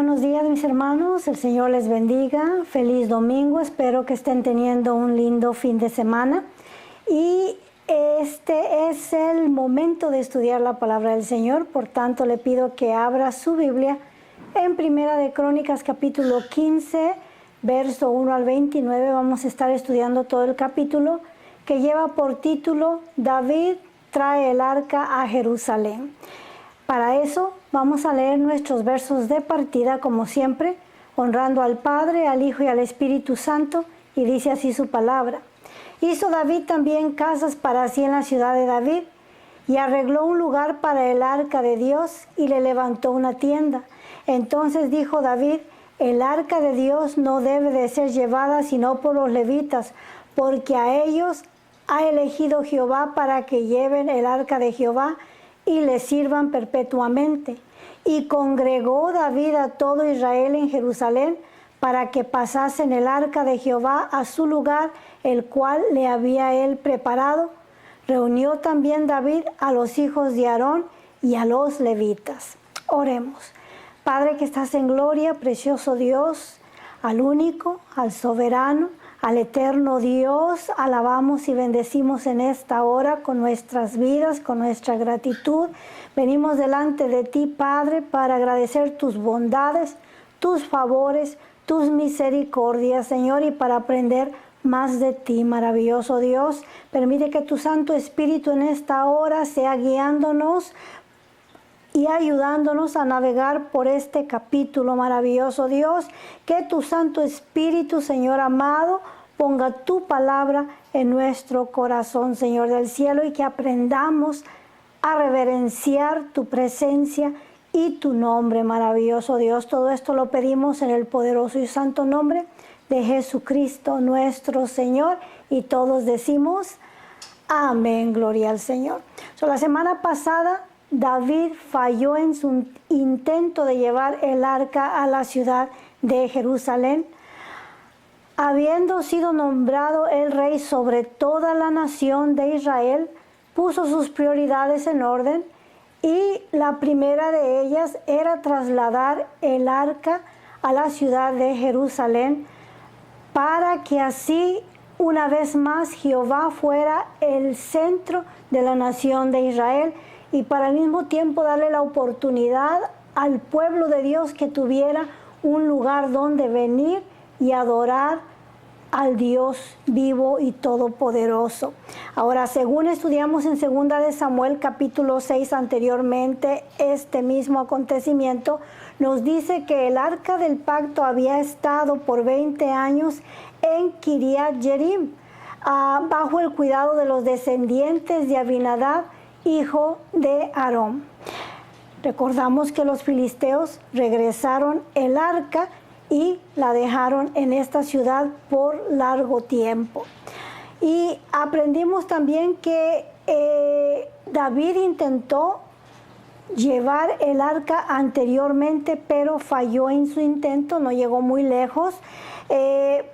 buenos días, mis hermanos. El Señor les bendiga. Feliz domingo. Espero que estén teniendo un lindo fin de semana. Y este es el momento de estudiar la palabra del Señor. Por tanto, le pido que abra su Biblia en Primera de Crónicas, capítulo 15, verso 1 al 29. Vamos a estar estudiando todo el capítulo, que lleva por título David trae el arca a Jerusalén. Para eso vamos a leer nuestros versos de partida, como siempre, honrando al Padre, al Hijo y al Espíritu Santo, y dice así su palabra. Hizo David también casas para sí en la ciudad de David, y arregló un lugar para el arca de Dios, y le levantó una tienda. Entonces dijo David: el arca de Dios no debe de ser llevada sino por los levitas, porque a ellos ha elegido Jehová para que lleven el arca de Jehová y le sirvan perpetuamente. Y congregó David a todo Israel en Jerusalén para que pasasen el arca de Jehová a su lugar, el cual le había él preparado. Reunió también David a los hijos de Aarón y a los levitas. Oremos. Padre que estás en gloria, precioso Dios, al único, al soberano, al eterno Dios, alabamos y bendecimos en esta hora con nuestras vidas, con nuestra gratitud. Venimos delante de ti, Padre, para agradecer tus bondades, tus favores, tus misericordias, Señor, y para aprender más de ti, maravilloso Dios. Permite que tu Santo Espíritu en esta hora sea guiándonos y ayudándonos a navegar por este capítulo, maravilloso Dios. Que tu Santo Espíritu, Señor amado, ponga tu palabra en nuestro corazón, Señor del cielo, y que aprendamos a reverenciar tu presencia y tu nombre, maravilloso Dios. Todo esto lo pedimos en el poderoso y santo nombre de Jesucristo nuestro Señor, y todos decimos amén, gloria al Señor. La semana pasada David falló en su intento de llevar el arca a la ciudad de Jerusalén. Habiendo sido nombrado el rey sobre toda la nación de Israel, puso sus prioridades en orden, y la primera de ellas era trasladar el arca a la ciudad de Jerusalén, para que así una vez más Jehová fuera el centro de la nación de Israel, y para al mismo tiempo darle la oportunidad al pueblo de Dios que tuviera un lugar donde venir y adorar al Dios vivo y todopoderoso. Ahora, según estudiamos en 2 de Samuel capítulo 6 anteriormente, este mismo acontecimiento nos dice que el arca del pacto había estado por 20 años en Kiriat Jearim, bajo el cuidado de los descendientes de Abinadab, hijo de Aarón. Recordamos que los filisteos regresaron el arca y la dejaron en esta ciudad por largo tiempo. Y aprendimos también que David intentó llevar el arca anteriormente, pero falló en su intento, no llegó muy lejos,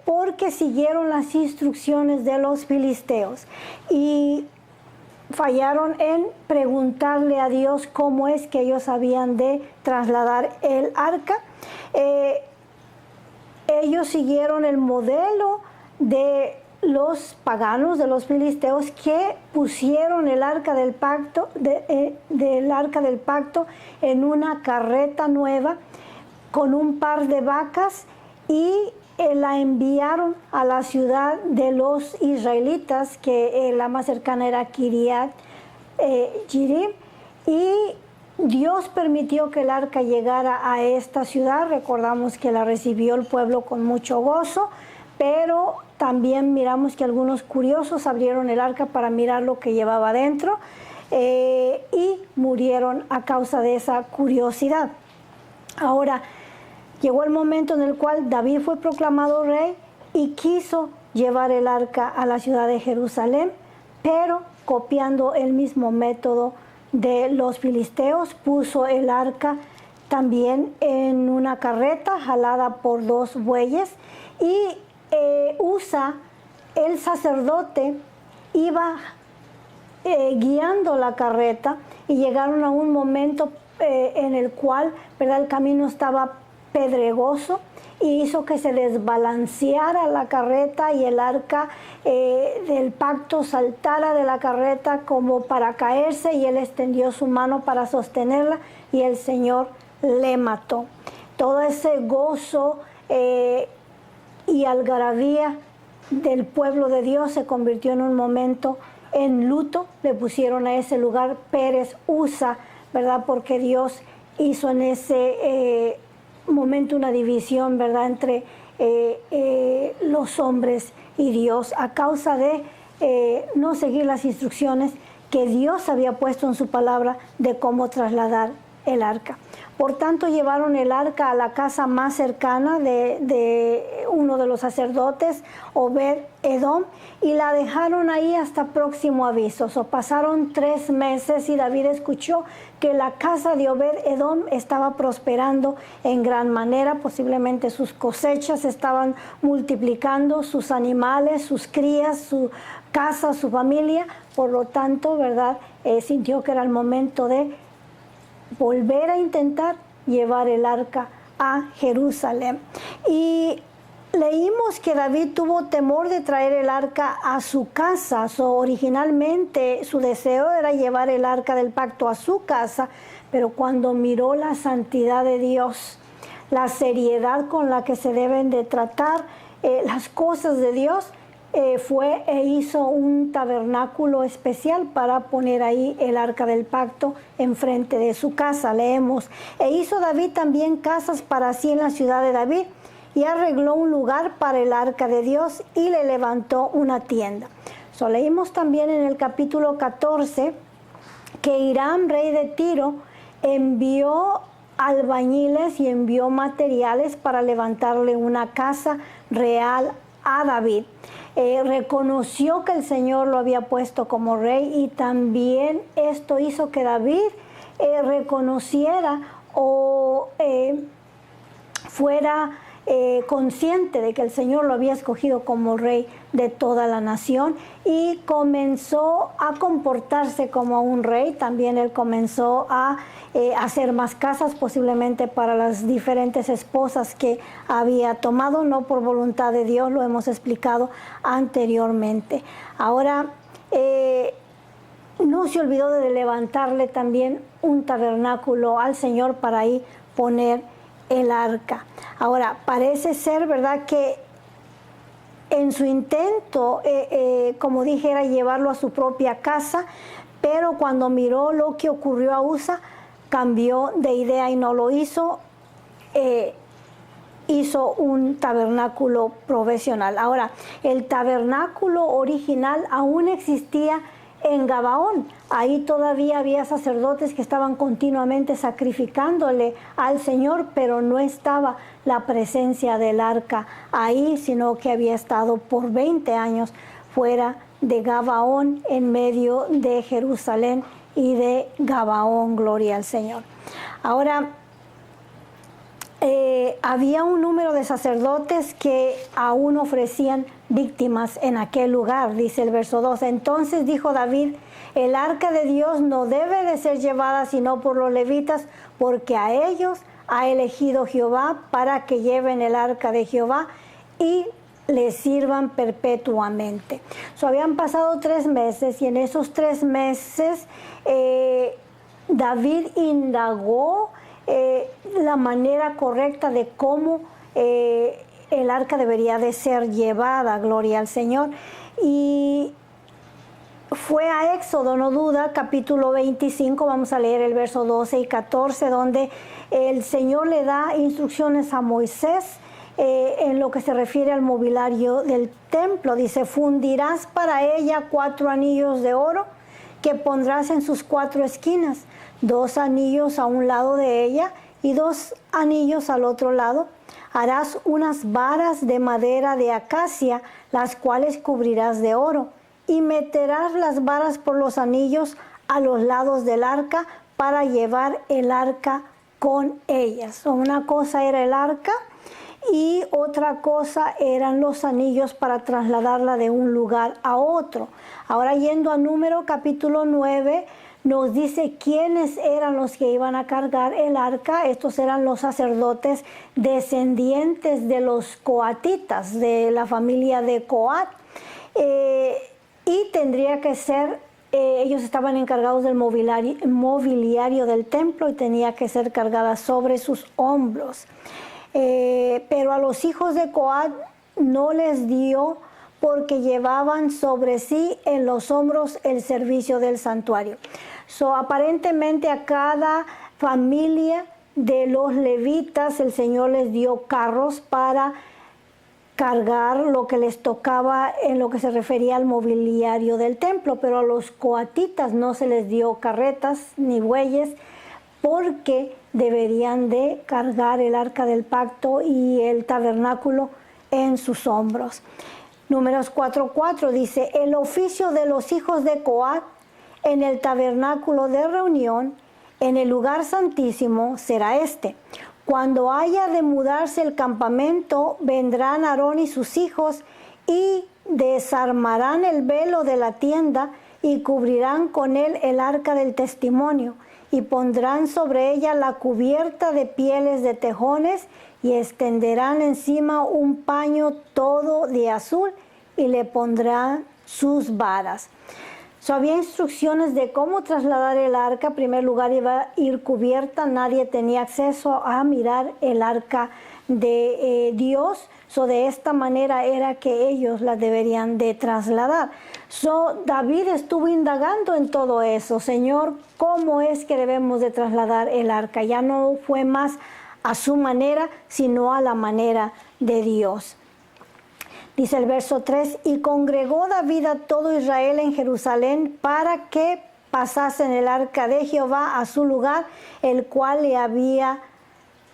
porque siguieron las instrucciones de los filisteos y fallaron en preguntarle a Dios cómo es que ellos habían de trasladar el arca. Ellos siguieron el modelo de los paganos, de los filisteos, que pusieron el arca del pacto, del arca del pacto en una carreta nueva con un par de vacas, y la enviaron a la ciudad de los israelitas, que la más cercana era Kiriat Jearim, y Dios permitió que el arca llegara a esta ciudad. Recordamos que la recibió el pueblo con mucho gozo, pero también miramos que algunos curiosos abrieron el arca para mirar lo que llevaba dentro, y murieron a causa de esa curiosidad. Ahora, llegó el momento en el cual David fue proclamado rey y quiso llevar el arca a la ciudad de Jerusalén, pero copiando el mismo método de los filisteos, puso el arca también en una carreta jalada por 2 bueyes, y Usa, el sacerdote, iba guiando la carreta, y llegaron a un momento en el cual, ¿verdad?, el camino estaba pedregoso y hizo que se desbalanceara la carreta y el arca del pacto saltara de la carreta como para caerse, y él extendió su mano para sostenerla y el Señor le mató. Todo ese gozo y algarabía del pueblo de Dios se convirtió en un momento en luto. Le pusieron a ese lugar Pérez Usa, ¿verdad? Porque Dios hizo en ese momento una división, ¿verdad?, entre los hombres y Dios, a causa de no seguir las instrucciones que Dios había puesto en su palabra de cómo trasladar el arca. Por tanto, llevaron el arca a la casa más cercana de uno de los sacerdotes, Obed Edom, y la dejaron ahí hasta próximo aviso. Pasaron 3 meses y David escuchó que la casa de Obed Edom estaba prosperando en gran manera. Posiblemente sus cosechas estaban multiplicando, sus animales, sus crías, su casa, su familia. Por lo tanto, ¿verdad?, sintió que era el momento de volver a intentar llevar el arca a Jerusalén. Y leímos que David tuvo temor de traer el arca a su casa. Originalmente su deseo era llevar el arca del pacto a su casa, pero cuando miró la santidad de Dios, la seriedad con la que se deben de tratar las cosas de Dios, fue e hizo un tabernáculo especial para poner ahí el arca del pacto enfrente de su casa. Leemos: e hizo David también casas para sí en la ciudad de David, y arregló un lugar para el arca de Dios y le levantó una tienda. Leímos también en el capítulo 14 que Hiram, rey de Tiro, envió albañiles y envió materiales para levantarle una casa real a David. Reconoció que el Señor lo había puesto como rey, y también esto hizo que David reconociera o fuera consciente de que el Señor lo había escogido como rey de toda la nación, y comenzó a comportarse como un rey. También él comenzó a hacer más casas, posiblemente para las diferentes esposas que había tomado, no por voluntad de Dios, lo hemos explicado anteriormente. Ahora, no se olvidó de levantarle también un tabernáculo al Señor para ahí poner el arca. Ahora, parece ser, ¿verdad?, que en su intento, como dije, era llevarlo a su propia casa, pero cuando miró lo que ocurrió a Usa, cambió de idea y no lo hizo. Hizo un tabernáculo profesional. Ahora, el tabernáculo original aún existía en Gabaón. Ahí todavía había sacerdotes que estaban continuamente sacrificándole al Señor, pero no estaba la presencia del arca ahí, sino que había estado por 20 años fuera de Gabaón, en medio de Jerusalén y de Gabaón. Gloria al Señor. Ahora, había un número de sacerdotes que aún ofrecían víctimas en aquel lugar, dice el verso 2. Entonces dijo David: el arca de Dios no debe de ser llevada sino por los levitas, porque a ellos ha elegido Jehová para que lleven el arca de Jehová y le sirvan perpetuamente. Habían pasado 3 meses, y en esos 3 meses David indagó la manera correcta de cómo el arca debería de ser llevada. Gloria al Señor. Y fue a Éxodo, no duda, capítulo 25, vamos a leer el verso 12 y 14, donde el Señor le da instrucciones a Moisés en lo que se refiere al mobiliario del templo. Dice: fundirás para ella 4 anillos de oro que pondrás en sus 4 esquinas, 2 anillos a un lado de ella y 2 anillos al otro lado. Harás unas varas de madera de acacia, las cuales cubrirás de oro, y meterás las varas por los anillos a los lados del arca para llevar el arca con ellas. Una cosa era el arca y otra cosa eran los anillos para trasladarla de un lugar a otro. Ahora, yendo a Número capítulo 9, nos dice quiénes eran los que iban a cargar el arca. Estos eran los sacerdotes descendientes de los coatitas, de la familia de Coat. Y tendría que ser, ellos estaban encargados del mobiliario del templo y tenía que ser cargada sobre sus hombros. Pero a los hijos de Coat no les dio, porque llevaban sobre sí en los hombros el servicio del santuario. Aparentemente a cada familia de los levitas el Señor les dio carros para cargar lo que les tocaba en lo que se refería al mobiliario del templo, pero a los coatitas no se les dio carretas ni bueyes, porque deberían de cargar el arca del pacto y el tabernáculo en sus hombros. Números 4:4 dice: el oficio de los hijos de Coat en el tabernáculo de reunión, en el lugar santísimo, será este. Cuando haya de mudarse el campamento, vendrán Aarón y sus hijos y desarmarán el velo de la tienda y cubrirán con él el arca del testimonio, y pondrán sobre ella la cubierta de pieles de tejones y extenderán encima un paño todo de azul y le pondrán sus varas. Había instrucciones de cómo trasladar el arca. En primer lugar iba a ir cubierta, nadie tenía acceso a mirar el arca de Dios. De esta manera era que ellos la deberían de trasladar. David estuvo indagando en todo eso. Señor, ¿cómo es que debemos de trasladar el arca? Ya no fue más a su manera, sino a la manera de Dios. Dice el verso 3, y congregó David a todo Israel en Jerusalén para que pasasen el arca de Jehová a su lugar, el cual le había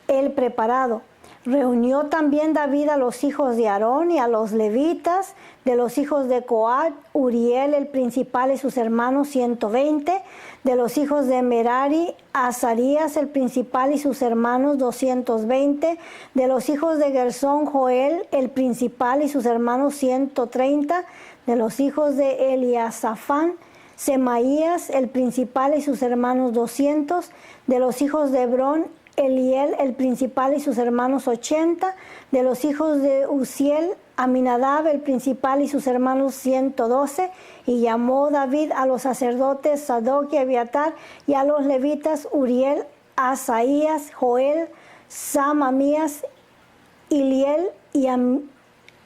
él preparado. Reunió también David a los hijos de Aarón y a los levitas, de los hijos de Coat, Uriel el principal y sus hermanos 120, de los hijos de Merari, Azarías el principal y sus hermanos 220, de los hijos de Gersón, Joel el principal y sus hermanos 130, de los hijos de Eliasafán, Semaías el principal y sus hermanos 200, de los hijos de Hebrón, Eliel el principal y sus hermanos 80, de los hijos de Uziel, Aminadab el principal y sus hermanos 112, y llamó David a los sacerdotes Sadoc y Abiatar, y a los levitas Uriel, Asaías, Joel, Samamías, Iliel y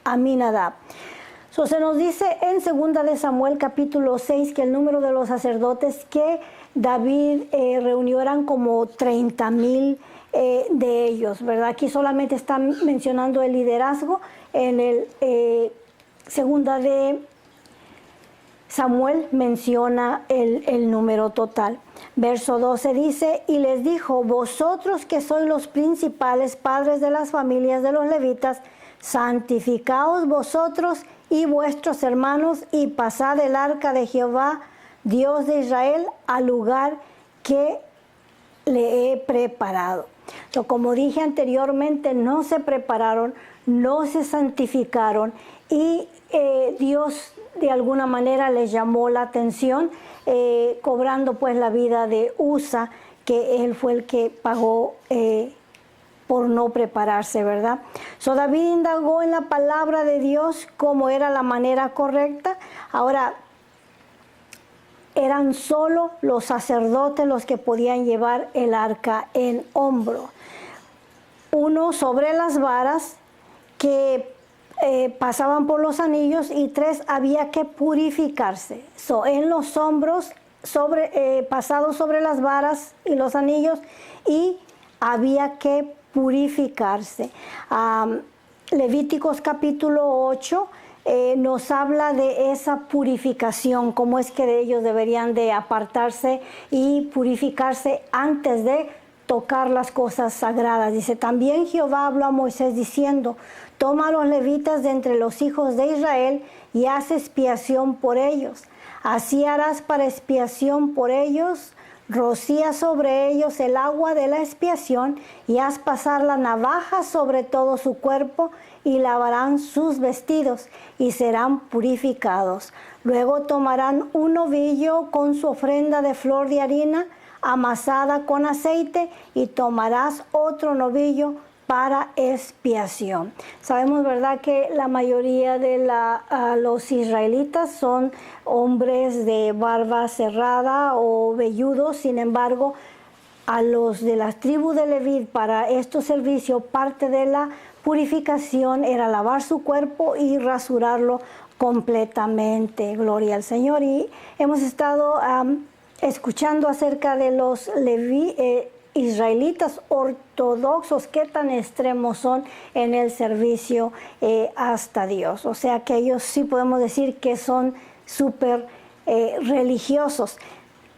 Aminadab. Se nos dice en 2 de Samuel capítulo 6 que el número de los sacerdotes que David reunió eran como 30,000 de ellos, ¿verdad? Aquí solamente está mencionando el liderazgo. En el 2 de Samuel menciona el número total. Verso 12 dice, y les dijo, vosotros que sois los principales padres de las familias de los levitas, santificaos vosotros y vuestros hermanos y pasad el arca de Jehová, Dios de Israel, al lugar que le he preparado. Como dije anteriormente, no se prepararon, no se santificaron, y Dios de alguna manera les llamó la atención, cobrando pues la vida de Usa, que él fue el que pagó por no prepararse, ¿verdad? David indagó en la palabra de Dios cómo era la manera correcta. Ahora, eran solo los sacerdotes los que podían llevar el arca en hombro. Uno sobre las varas que pasaban por los anillos, y 3 había que purificarse. En los hombros, pasado sobre las varas y los anillos, y había que purificarse. Levíticos capítulo 8 nos habla de esa purificación, cómo es que ellos deberían de apartarse y purificarse antes de tocar las cosas sagradas. Dice, también Jehová habló a Moisés diciendo, toma a los levitas de entre los hijos de Israel y haz expiación por ellos. Así harás para expiación por ellos. Rocía sobre ellos el agua de la expiación y haz pasar la navaja sobre todo su cuerpo y lavarán sus vestidos y serán purificados. Luego tomarán un novillo con su ofrenda de flor de harina amasada con aceite y tomarás otro novillo para expiación. Sabemos, ¿verdad?, que la mayoría de los israelitas son hombres de barba cerrada o velludos. Sin embargo, a los de las tribus de Leví, para estos servicios, parte de la purificación era lavar su cuerpo y rasurarlo completamente. Gloria al Señor. Y hemos estado escuchando acerca de los israelitas ortodoxos, qué tan extremos son en el servicio hasta Dios. O sea que ellos sí podemos decir que son súper religiosos,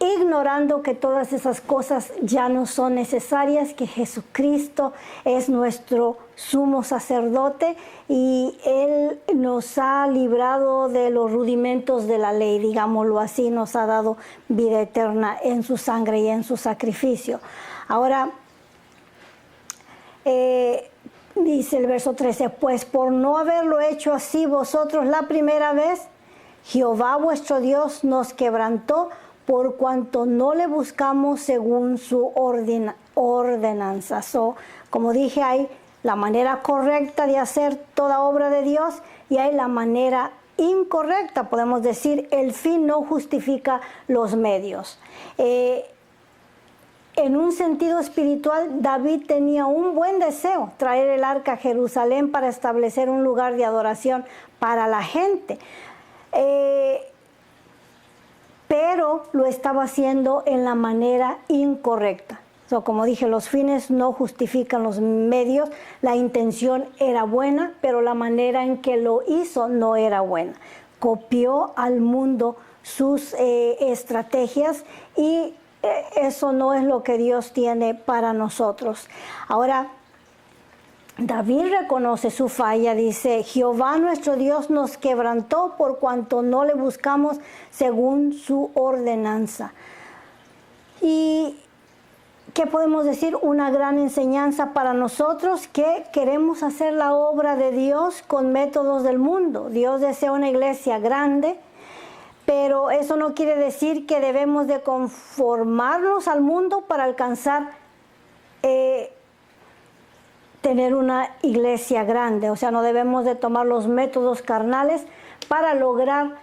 ignorando que todas esas cosas ya no son necesarias, que Jesucristo es nuestro sumo sacerdote y Él nos ha librado de los rudimentos de la ley, digámoslo así, nos ha dado vida eterna en su sangre y en su sacrificio. Ahora, dice el verso 13, pues por no haberlo hecho así vosotros la primera vez, Jehová vuestro Dios nos quebrantó por cuanto no le buscamos según su ordenanza. Como dije, hay la manera correcta de hacer toda obra de Dios y hay la manera incorrecta. Podemos decir, el fin no justifica los medios. En un sentido espiritual, David tenía un buen deseo, traer el arca a Jerusalén para establecer un lugar de adoración para la gente. Pero lo estaba haciendo en la manera incorrecta. Como dije, los fines no justifican los medios. La intención era buena, pero la manera en que lo hizo no era buena. Copió al mundo sus estrategias y eso no es lo que Dios tiene para nosotros. Ahora, David reconoce su falla, dice, Jehová nuestro Dios nos quebrantó por cuanto no le buscamos según su ordenanza. ¿Y qué podemos decir? Una gran enseñanza para nosotros que queremos hacer la obra de Dios con métodos del mundo. Dios desea una iglesia grande, pero eso no quiere decir que debemos de conformarnos al mundo para alcanzar tener una iglesia grande. O sea, no debemos de tomar los métodos carnales para lograr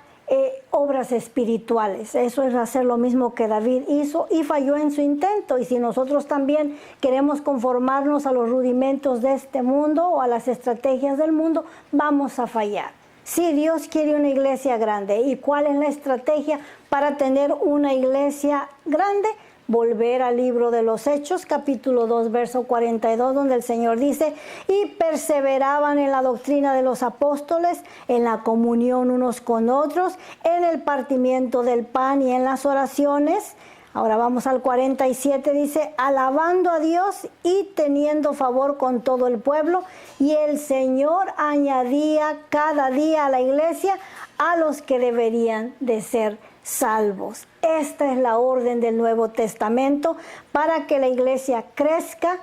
obras espirituales. Eso es hacer lo mismo que David hizo y falló en su intento. Y si nosotros también queremos conformarnos a los rudimentos de este mundo o a las estrategias del mundo, vamos a fallar. Si Dios quiere una iglesia grande, ¿y cuál es la estrategia para tener una iglesia grande? Volver al libro de los Hechos, capítulo 2, verso 42, donde el Señor dice, y perseveraban en la doctrina de los apóstoles, en la comunión unos con otros, en el partimiento del pan y en las oraciones. Ahora vamos al 47, dice, alabando a Dios y teniendo favor con todo el pueblo, y el Señor añadía cada día a la iglesia a los que deberían de ser salvos. Esta es la orden del Nuevo Testamento para que la iglesia crezca,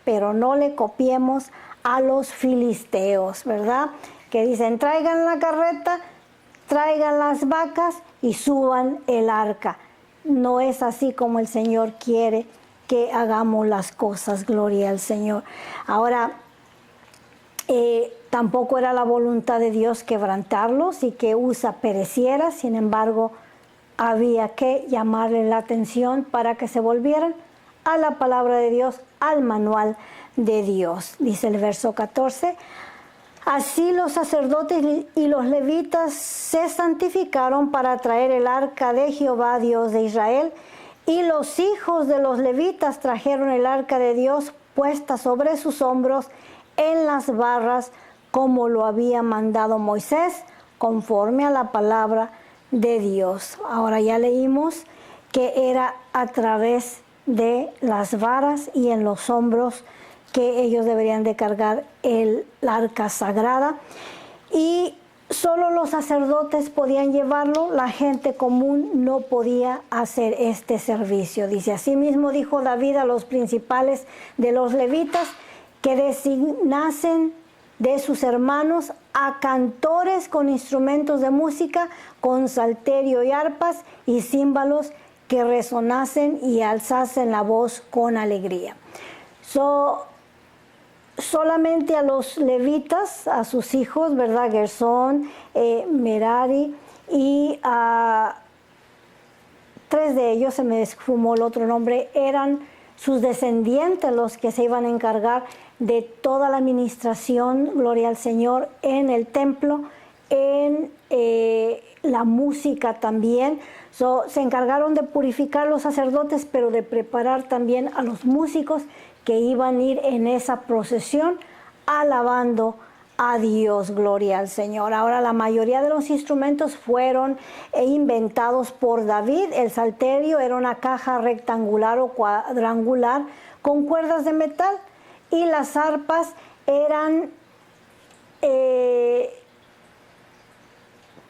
pero no le copiemos a los filisteos, ¿verdad? Que dicen, traigan la carreta, traigan las vacas y suban el arca. No es así como el Señor quiere que hagamos las cosas, gloria al Señor. Ahora, tampoco era la voluntad de Dios quebrantarlos y que Usa pereciera. Sin embargo, había que llamarle la atención para que se volvieran a la palabra de Dios, al manual de Dios. Dice el verso 14, así los sacerdotes y los levitas se santificaron para traer el arca de Jehová, Dios de Israel, y los hijos de los levitas trajeron el arca de Dios puesta sobre sus hombros en las barras, como lo había mandado Moisés, conforme a la palabra de Dios. Ahora ya leímos que era a través de las varas y en los hombros que ellos deberían de cargar el arca sagrada, y solo los sacerdotes podían llevarlo, la gente común no podía hacer este servicio. Dice, asimismo dijo David a los principales de los levitas que designasen de sus hermanos a cantores con instrumentos de música, con salterio y arpas y címbalos que resonasen y alzasen la voz con alegría. Solamente a los levitas, a sus hijos, ¿verdad? Gersón, Merari y a 3 de ellos, se me esfumó el otro nombre, eran sus descendientes los que se iban a encargar de toda la administración, gloria al Señor, en el templo, en la música también. Se encargaron de purificar los sacerdotes, pero de preparar también a los músicos que iban a ir en esa procesión alabando a Dios, gloria al Señor. Ahora, la mayoría de los instrumentos fueron inventados por David. El salterio era una caja rectangular o cuadrangular con cuerdas de metal, y las arpas eran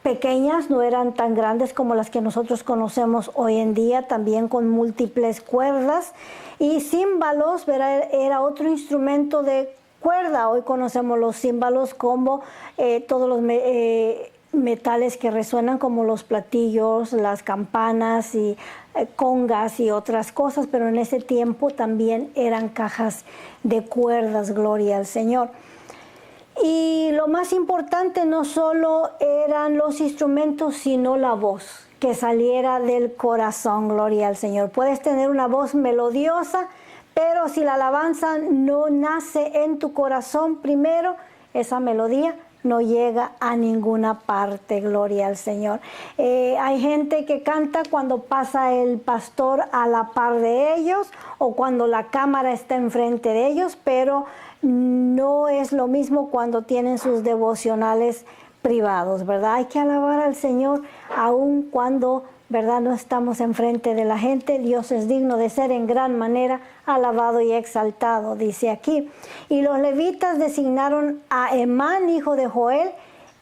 pequeñas, no eran tan grandes como las que nosotros conocemos hoy en día, también con múltiples cuerdas. Y címbalos era otro instrumento de cuerda. Hoy conocemos los címbalos como todos los metales que resuenan, como los platillos, las campanas y congas y otras cosas, pero en ese tiempo también eran cajas de cuerdas, gloria al Señor. Y lo más importante no solo eran los instrumentos, sino la voz que saliera del corazón, gloria al Señor. Puedes tener una voz melodiosa, pero si la alabanza no nace en tu corazón primero, esa melodía no llega a ninguna parte, gloria al Señor. Hay gente que canta cuando pasa el pastor a la par de ellos o cuando la cámara está enfrente de ellos, pero no es lo mismo cuando tienen sus devocionales privados, ¿verdad? Hay que alabar al Señor aun cuando, ¿verdad?, no estamos enfrente de la gente. Dios es digno de ser en gran manera alabado y exaltado, dice aquí. Y los levitas designaron a Emán, hijo de Joel,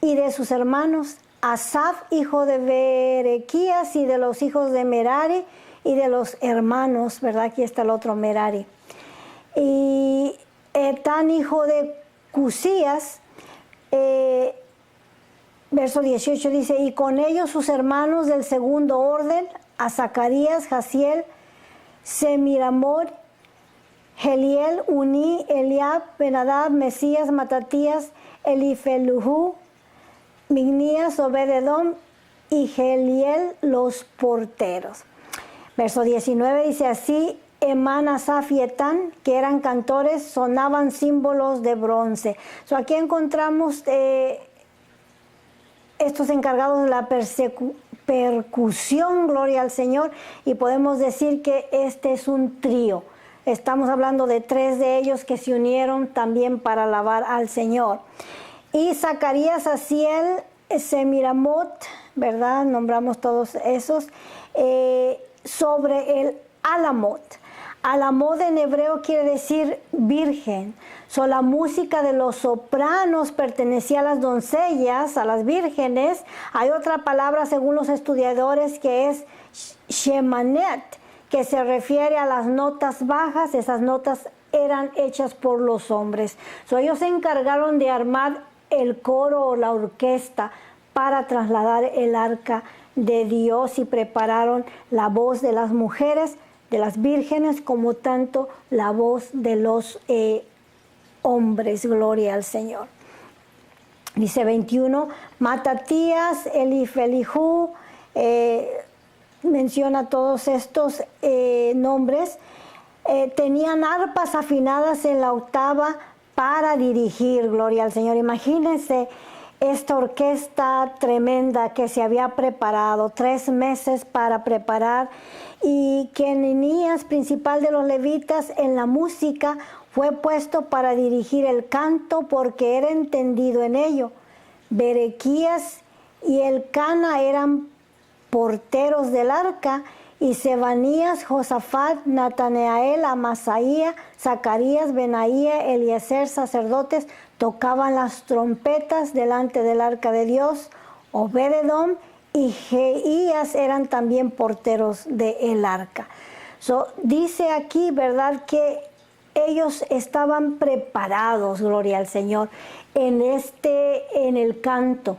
y de sus hermanos, Asaf, hijo de Berequías, y de los hijos de Merari, y de los hermanos, ¿verdad? Aquí está el otro Merari. Y Etán, hijo de Cusías, verso 18 dice, y con ellos sus hermanos del segundo orden, a Zacarías, Jaziel, Semiramot, Geliel, Uní, Eliab, Benadab, Mesías, Matatías, Elifeluhu, Mignías, Obededom y Geliel, los porteros. Verso 19 dice así, Emán, Asaf y Etán, que eran cantores, sonaban símbolos de bronce. Aquí encontramos estos encargados de la percusión, gloria al Señor, y podemos decir que este es un trío. Estamos hablando de 3 de ellos que se unieron también para alabar al Señor. Y Zacarías, Asiel, Semiramot, ¿verdad? Nombramos todos esos, sobre el Alamot. Alamot en hebreo quiere decir virgen. La música de los sopranos pertenecía a las doncellas, a las vírgenes. Hay otra palabra según los estudiadores que es shemanet, que se refiere a las notas bajas. Esas notas eran hechas por los hombres. Ellos se encargaron de armar el coro o la orquesta para trasladar el arca de Dios, y prepararon la voz de las mujeres, de las vírgenes, como tanto la voz de los hombres, gloria al Señor. Dice 21, Matatías, Elifelihu, menciona todos estos nombres, tenían arpas afinadas en la octava para dirigir, gloria al Señor. Imagínense esta orquesta tremenda que se había preparado 3 meses para preparar, y que Nenías, principal de los levitas en la música, fue puesto para dirigir el canto porque era entendido en ello. Berequías y Elcana eran porteros del arca, y Sebanías, Josafat, Natanael, Amasaía, Zacarías, Benaía, Eliezer, sacerdotes, tocaban las trompetas delante del arca de Dios. Obededom y Jeías eran también porteros del arca. Dice aquí, ¿verdad?, que ellos estaban preparados, gloria al Señor, en el canto.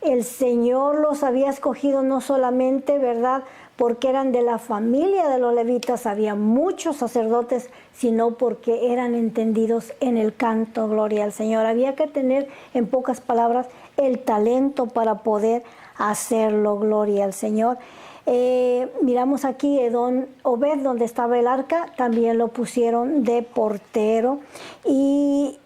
El Señor los había escogido no solamente, ¿verdad?, porque eran de la familia de los levitas, había muchos sacerdotes, sino porque eran entendidos en el canto, gloria al Señor. Había que tener, en pocas palabras, el talento para poder hacerlo, gloria al Señor. Miramos aquí Obed, donde estaba el arca, también lo pusieron de portero. Y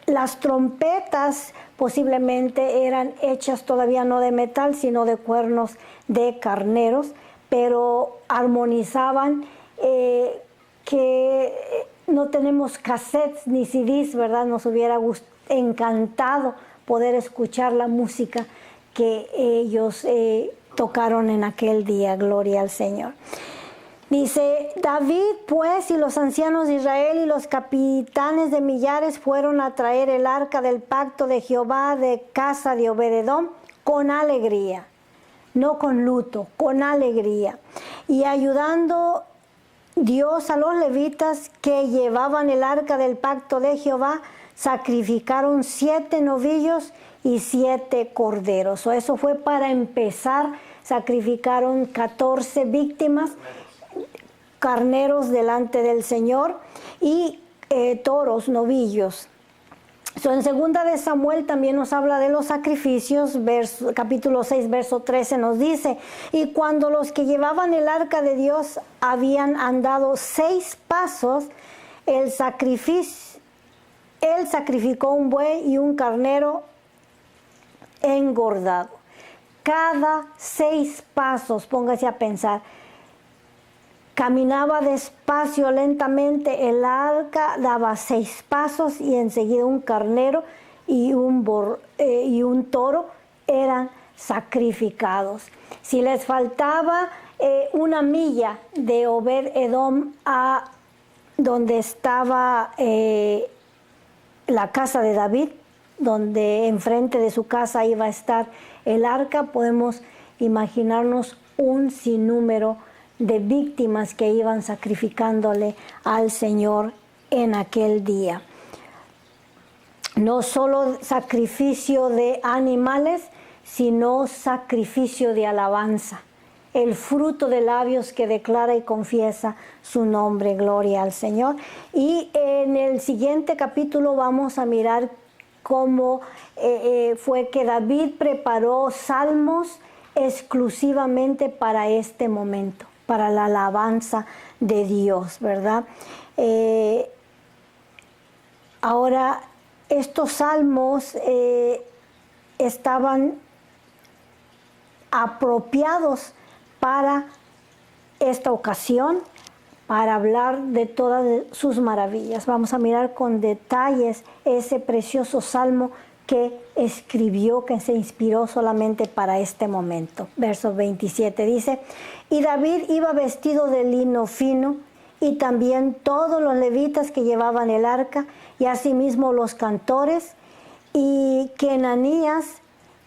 las trompetas posiblemente eran hechas todavía no de metal, sino de cuernos de carneros, pero armonizaban, que no tenemos cassettes ni CDs, ¿verdad? Nos hubiera encantado poder escuchar la música que ellos tocaron en aquel día, gloria al Señor. Dice, David pues y los ancianos de Israel y los capitanes de millares fueron a traer el arca del pacto de Jehová de casa de Obed-edom con alegría, no con luto, con alegría, y ayudando Dios a los levitas que llevaban el arca del pacto de Jehová, sacrificaron 7 novillos y 7 corderos. Eso fue para empezar, sacrificaron 14 víctimas, carneros delante del Señor y toros, novillos. En segunda de Samuel también nos habla de los sacrificios, capítulo 6, verso 13 nos dice, y cuando los que llevaban el arca de Dios habían andado 6 pasos, él sacrificó un buey y un carnero engordado. Cada 6 pasos, póngase a pensar, caminaba despacio, lentamente, el arca daba 6 pasos y enseguida un carnero y un toro eran sacrificados. Si les faltaba una milla de Obed-edom a donde estaba la casa de David, donde enfrente de su casa iba a estar el arca, podemos imaginarnos un sinnúmero de víctimas que iban sacrificándole al Señor en aquel día. No solo sacrificio de animales, sino sacrificio de alabanza. El fruto de labios que declara y confiesa su nombre, gloria al Señor. Y en el siguiente capítulo vamos a mirar cómo fue que David preparó salmos exclusivamente para este momento, para la alabanza de Dios, ¿verdad? Ahora, estos salmos estaban apropiados para esta ocasión, para hablar de todas sus maravillas. Vamos a mirar con detalles ese precioso salmo que escribió, que se inspiró solamente para este momento. Verso 27 dice, y David iba vestido de lino fino, y también todos los levitas que llevaban el arca, y asimismo los cantores, y que Ananías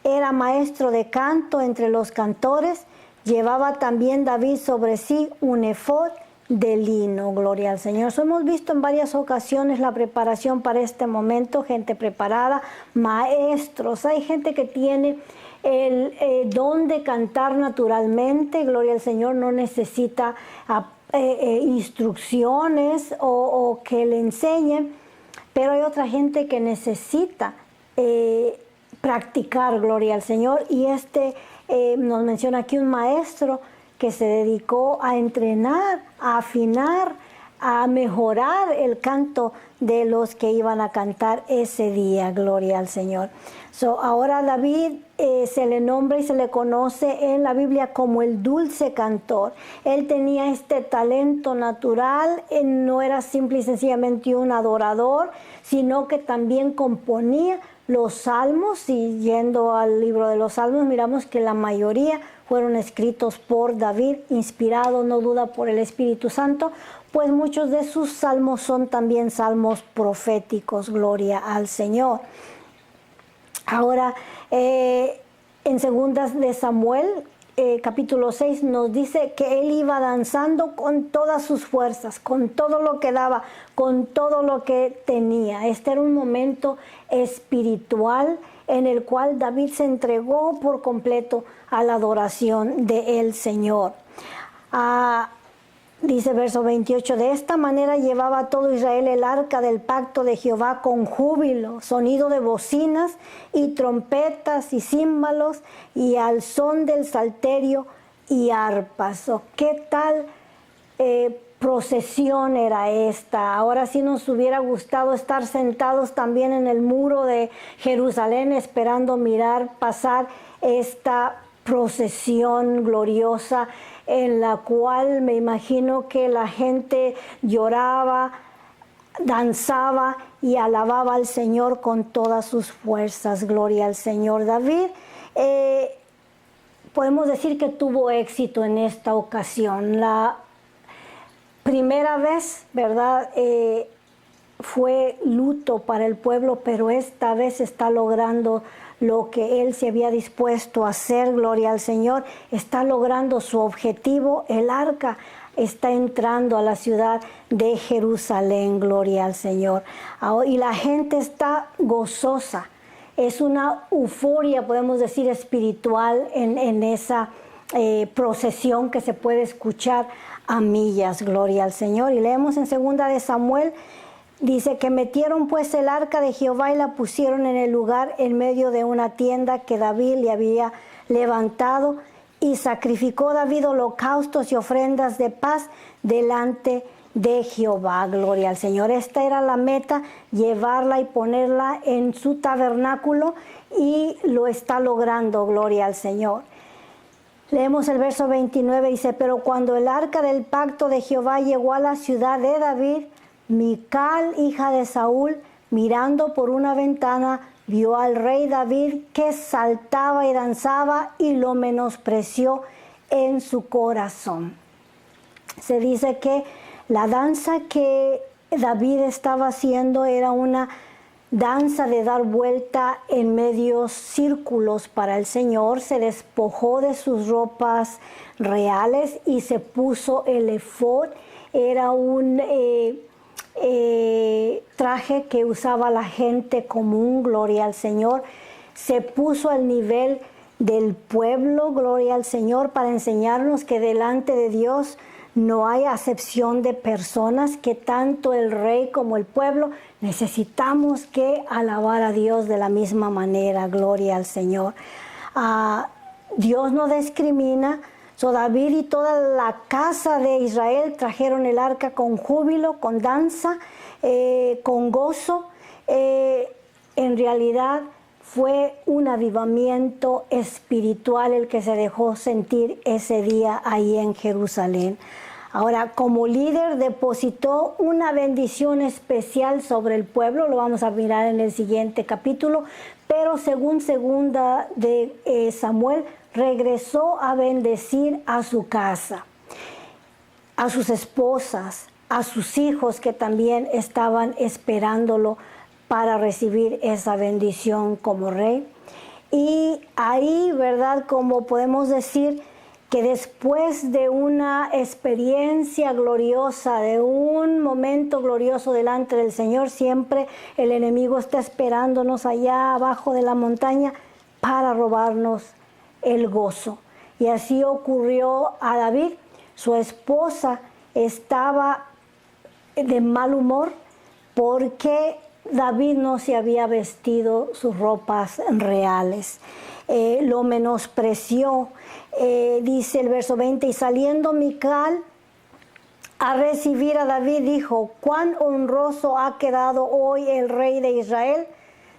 era maestro de canto entre los cantores, llevaba también David sobre sí un efod de lino, gloria al Señor. Hemos visto en varias ocasiones la preparación para este momento, gente preparada, maestros, hay gente que tiene el don de cantar naturalmente, gloria al Señor, no necesita instrucciones o que le enseñen, pero hay otra gente que necesita practicar, gloria al Señor, y nos menciona aquí un maestro que se dedicó a entrenar, a afinar, a mejorar el canto de los que iban a cantar ese día, gloria al Señor. Ahora David se le nombra y se le conoce en la Biblia como el dulce cantor. Él tenía este talento natural, él no era simple y sencillamente un adorador, sino que también componía los salmos, y yendo al libro de los salmos miramos que la mayoría fueron escritos por David, inspirado no duda por el Espíritu Santo, pues muchos de sus salmos son también salmos proféticos, gloria al Señor. Ahora, en segundas de Samuel, capítulo 6 nos dice que él iba danzando con todas sus fuerzas, con todo lo que daba, con todo lo que tenía. Este era un momento espiritual en el cual David se entregó por completo a la adoración del Señor. Dice verso 28, de esta manera llevaba todo Israel el arca del pacto de Jehová con júbilo, sonido de bocinas y trompetas y címbalos y al son del salterio y arpas. ¿Qué tal procesión era esta? Ahora sí nos hubiera gustado estar sentados también en el muro de Jerusalén esperando mirar pasar esta procesión gloriosa en la cual me imagino que la gente lloraba, danzaba y alababa al Señor con todas sus fuerzas. Gloria al Señor. David, podemos decir que tuvo éxito en esta ocasión. La primera vez, ¿verdad? Fue luto para el pueblo, pero esta vez está logrando lo que él se había dispuesto a hacer. Gloria al Señor. Está logrando su objetivo. El arca está entrando a la ciudad de Jerusalén. Gloria al Señor. Y la gente está gozosa. Es una euforia, podemos decir, espiritual en esa procesión que se puede escuchar a millas. Gloria al Señor. Y leemos en 2 de Samuel. Dice que metieron pues el arca de Jehová y la pusieron en el lugar en medio de una tienda que David le había levantado, y sacrificó David holocaustos y ofrendas de paz delante de Jehová. Gloria al Señor. Esta era la meta, llevarla y ponerla en su tabernáculo, y lo está logrando. Gloria al Señor. Leemos el verso 29, dice, pero cuando el arca del pacto de Jehová llegó a la ciudad de David, Mical, hija de Saúl, mirando por una ventana, vio al rey David que saltaba y danzaba y lo menospreció en su corazón. Se dice que la danza que David estaba haciendo era una danza de dar vuelta en medios círculos para el Señor. Se despojó de sus ropas reales y se puso el efod. Era un traje que usaba la gente común. Gloria al Señor. Se puso al nivel del pueblo. Gloria al Señor, para enseñarnos que delante de Dios no hay acepción de personas, que tanto el rey como el pueblo necesitamos que alabar a Dios de la misma manera. Gloria al Señor. Dios no discrimina. David y toda la casa de Israel trajeron el arca con júbilo, con danza, con gozo. En realidad fue un avivamiento espiritual el que se dejó sentir ese día ahí en Jerusalén. Ahora, como líder, depositó una bendición especial sobre el pueblo. Lo vamos a mirar en el siguiente capítulo. Pero según 2 de Samuel, regresó a bendecir a su casa, a sus esposas, a sus hijos que también estaban esperándolo para recibir esa bendición como rey. Y ahí, ¿verdad? Como podemos decir que después de una experiencia gloriosa, de un momento glorioso delante del Señor, siempre el enemigo está esperándonos allá abajo de la montaña para robarnos el gozo. Y así ocurrió a David. Su esposa estaba de mal humor porque David no se había vestido sus ropas reales. Lo menospreció. Dice el verso 20, y saliendo Mical a recibir a David, dijo, cuán honroso ha quedado hoy el rey de Israel,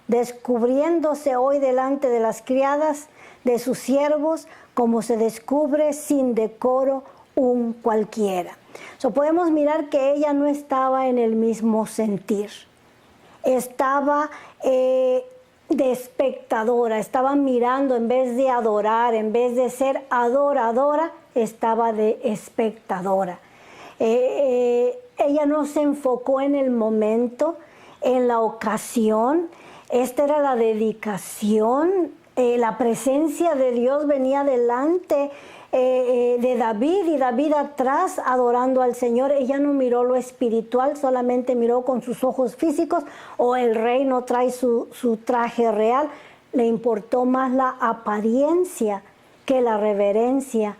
descubriéndose hoy delante de las criadas de sus siervos, como se descubre sin decoro un cualquiera. Podemos mirar que ella no estaba en el mismo sentir. Estaba de espectadora, estaba mirando en vez de adorar, en vez de ser adoradora, estaba de espectadora. Ella no se enfocó en el momento, en la ocasión. Esta era la dedicación la presencia de Dios venía delante de David y David atrás adorando al Señor. Ella no miró lo espiritual, solamente miró con sus ojos físicos, o el rey no trae su traje real. Le importó más la apariencia que la reverencia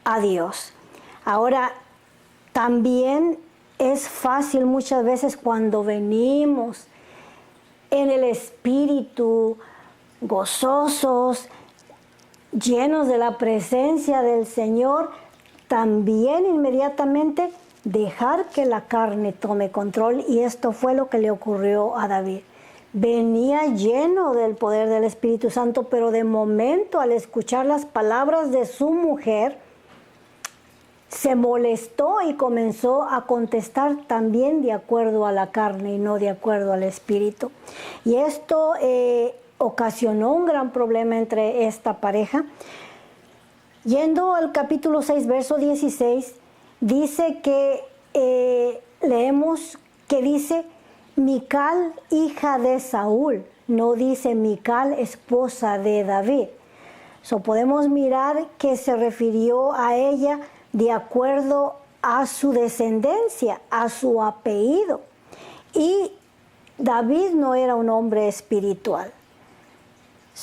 a Dios. Ahora, también es fácil muchas veces cuando venimos en el espíritu, gozosos, llenos de la presencia del Señor, también inmediatamente dejar que la carne tome control, y esto fue lo que le ocurrió a David. Venía lleno del poder del Espíritu Santo, pero de momento al escuchar las palabras de su mujer, se molestó y comenzó a contestar también de acuerdo a la carne y no de acuerdo al Espíritu. Y esto ocasionó un gran problema entre esta pareja. Yendo al capítulo 6, verso 16, dice que, leemos que dice Mical, hija de Saúl, no dice Mical, esposa de David. Podemos mirar que se refirió a ella de acuerdo a su descendencia, a su apellido. Y David no era un hombre espiritual.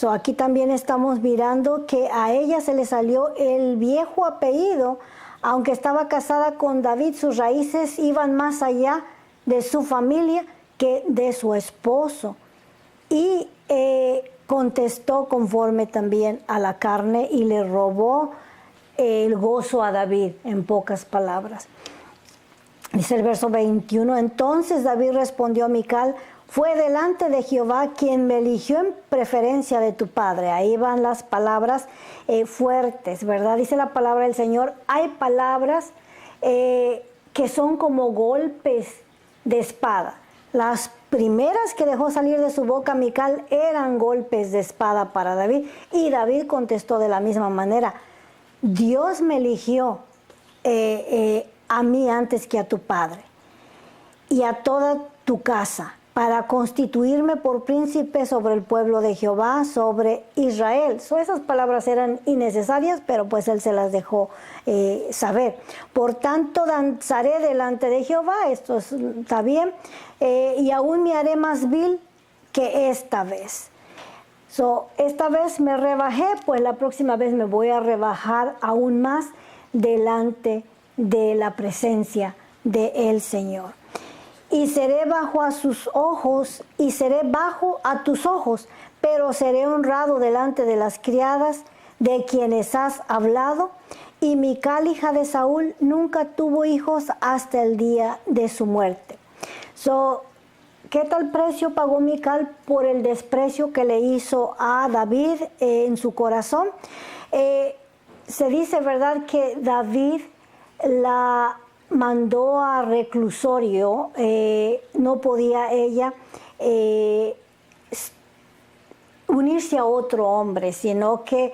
Aquí también estamos mirando que a ella se le salió el viejo apellido. Aunque estaba casada con David, sus raíces iban más allá de su familia que de su esposo. Y contestó conforme también a la carne y le robó el gozo a David, en pocas palabras. Dice el verso 21, entonces David respondió a Mical, fue delante de Jehová quien me eligió en preferencia de tu padre. Ahí van las palabras fuertes, ¿verdad? Dice la palabra del Señor, hay palabras que son como golpes de espada. Las primeras que dejó salir de su boca Mical eran golpes de espada para David, y David contestó de la misma manera, Dios me eligió a mí antes que a tu padre y a toda tu casa para constituirme por príncipe sobre el pueblo de Jehová, sobre Israel. Esas palabras eran innecesarias, pero pues él se las dejó saber. Por tanto, danzaré delante de Jehová, esto está bien, y aún me haré más vil que esta vez. Esta vez me rebajé, pues la próxima vez me voy a rebajar aún más delante de la presencia del Señor. Y seré bajo a sus ojos, y seré bajo a tus ojos, pero seré honrado delante de las criadas de quienes has hablado. Y Mical, hija de Saúl, nunca tuvo hijos hasta el día de su muerte. ¿Qué tal precio pagó Mical por el desprecio que le hizo a David en su corazón? Se dice, ¿verdad?, que David la mandó a reclusorio. No podía ella unirse a otro hombre, sino que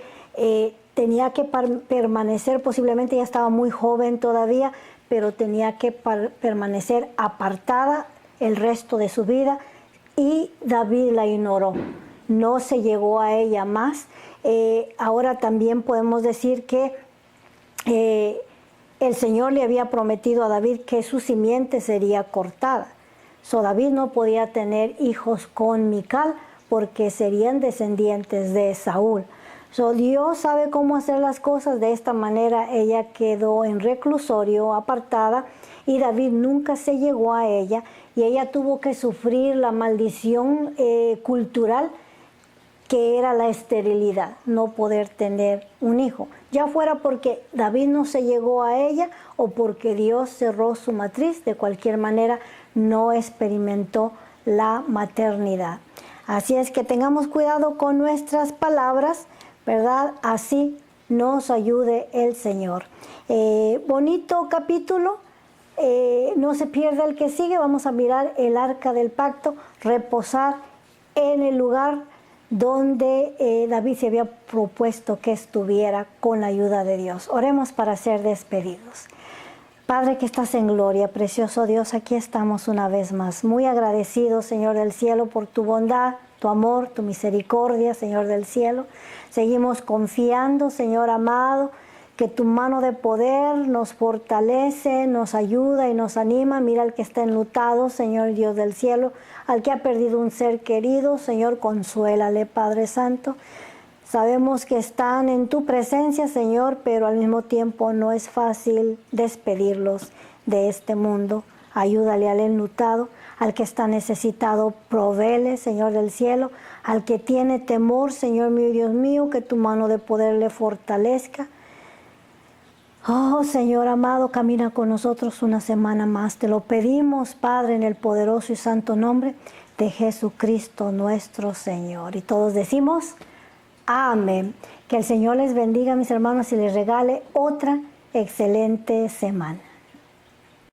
tenía que permanecer, posiblemente ella estaba muy joven todavía, pero tenía que permanecer apartada el resto de su vida, y David la ignoró, no se llegó a ella más. Ahora también podemos decir que el Señor le había prometido a David que su simiente sería cortada. David no podía tener hijos con Mical porque serían descendientes de Saúl. Dios sabe cómo hacer las cosas. De esta manera ella quedó en reclusorio, apartada, y David nunca se llegó a ella, y ella tuvo que sufrir la maldición cultural que era la esterilidad, no poder tener un hijo, ya fuera porque David no se llegó a ella o porque Dios cerró su matriz. De cualquier manera no experimentó la maternidad. Así es que tengamos cuidado con nuestras palabras, ¿verdad? Así nos ayude el Señor. Bonito capítulo. No se pierda el que sigue. Vamos a mirar el arca del pacto, reposar en el lugar donde David se había propuesto que estuviera con la ayuda de Dios. Oremos para ser despedidos. Padre que estás en gloria, precioso Dios, aquí estamos una vez más, muy agradecidos, Señor del cielo, por tu bondad, tu amor, tu misericordia, Señor del cielo. Seguimos confiando, Señor amado, que tu mano de poder nos fortalece, nos ayuda y nos anima. Mira al que está enlutado, Señor Dios del cielo, al que ha perdido un ser querido, Señor, consuélale, Padre Santo. Sabemos que están en tu presencia, Señor, pero al mismo tiempo no es fácil despedirlos de este mundo. Ayúdale al enlutado, al que está necesitado, provéele, Señor del cielo, al que tiene temor, Señor mío y Dios mío, que tu mano de poder le fortalezca. Oh, Señor amado, camina con nosotros una semana más. Te lo pedimos, Padre, en el poderoso y santo nombre de Jesucristo nuestro Señor. Y todos decimos... Amén. Que el Señor les bendiga, mis hermanos, y les regale otra excelente semana.